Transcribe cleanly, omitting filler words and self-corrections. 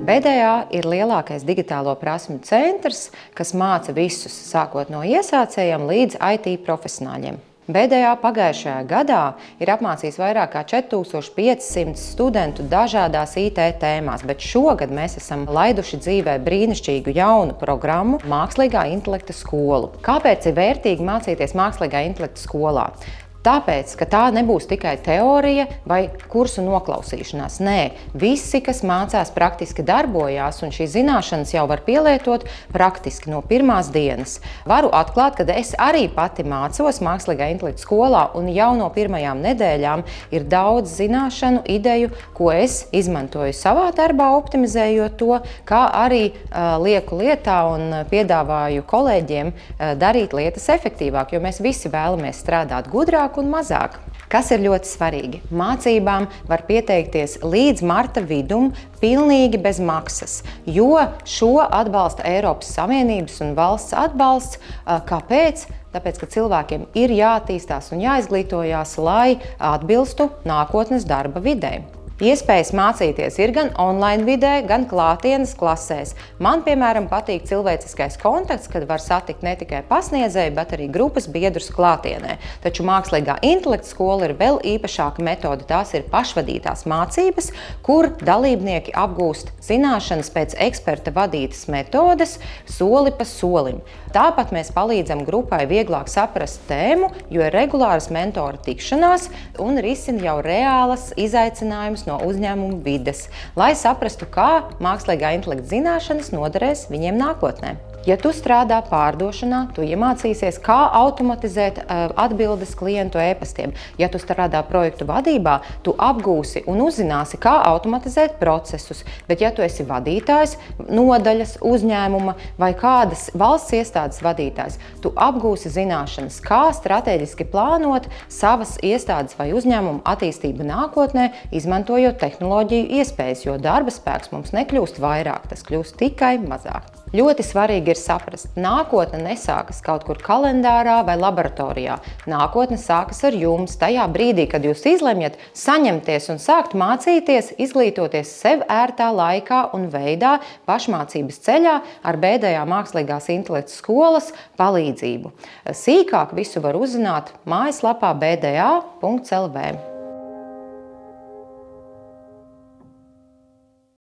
BDA ir lielākais digitālo prasmju centrs, kas māca visus, sākot no iesācējiem līdz IT profesionāļiem. BDA pagājušajā gadā ir apmācījis vairāk kā 4500 studentu dažādās IT tēmās, bet šogad mēs esam laiduši dzīvē brīnišķīgu jaunu programmu Mākslīgā intelekta skolu. Kāpēc ir vērtīgi mācīties Mākslīgā intelekta skolā? Tāpēc, ka tā nebūs tikai teorija vai kursu noklausīšanās. Nē, visi, kas mācās, praktiski darbojās, un šīs zināšanas jau var pielietot praktiski no pirmās dienas. Varu atklāt, ka es arī pati mācos Mākslīgā intelekta skolā, un jau no pirmajām nedēļām ir daudz zināšanu, ideju, ko es izmantoju savā darbā, optimizējot to, kā arī lieku lietā un piedāvāju kolēģiem darīt lietas efektīvāk, jo mēs visi vēlamies strādāt gudrāk un mazāk. Kas ir ļoti svarīgi? Mācībām var pieteikties līdz marta vidum pilnīgi bez maksas, jo šo atbalsta Eiropas Savienības un valsts atbalsts. Kāpēc? Tāpēc, ka cilvēkiem ir jāattīstās un jāizglītojās, lai atbilstu nākotnes darba videi. Iespējas mācīties ir gan online vidē, gan klātienes klasēs. Man, piemēram, patīk cilvēciskais kontakts, kad var satikt ne tikai pasniedzēju, bet arī grupas biedrus klātienē. Taču Mākslīgā intelekta skola ir vēl īpašāka metode. Tās ir pašvadītās mācības, kur dalībnieki apgūst zināšanas pēc eksperta vadītas metodes, soli pa solim. Tāpat mēs palīdzam grupai vieglāk saprast tēmu, jo ir regulāras mentora tikšanās un risina jau reālas izaicinājumus no uzņēmuma vides, lai saprastu, kā mākslīgā intelekta zināšanas noderēs viņiem nākotnē. Ja tu strādā pārdošanā, tu iemācīsies, kā automatizēt atbildes klientu e-pastiem. Ja tu strādā projektu vadībā, tu apgūsi un uzzināsi, kā automatizēt procesus. Bet ja tu esi vadītājs, nodaļas, uzņēmuma vai kādas valsts iestādes vadītājs, tu apgūsi zināšanas, kā strateģiski plānot savas iestādes vai uzņēmumu attīstību nākotnē, izmantojot tehnoloģiju iespējas, jo darba spēks mums nekļūst vairāk, tas kļūst tikai mazāk. Ļoti svarīgi ir saprast, nākotne nesākas kaut kur kalendārā vai laboratorijā. Nākotne sākas ar jums tajā brīdī, kad jūs izlemjat saņemties un sākt mācīties, izglītoties sev ērtā laikā un veidā pašmācības ceļā ar BDA Mākslīgās intelekta skolas palīdzību. Sīkāk visu var uzzināt mājaslapā bda.lv.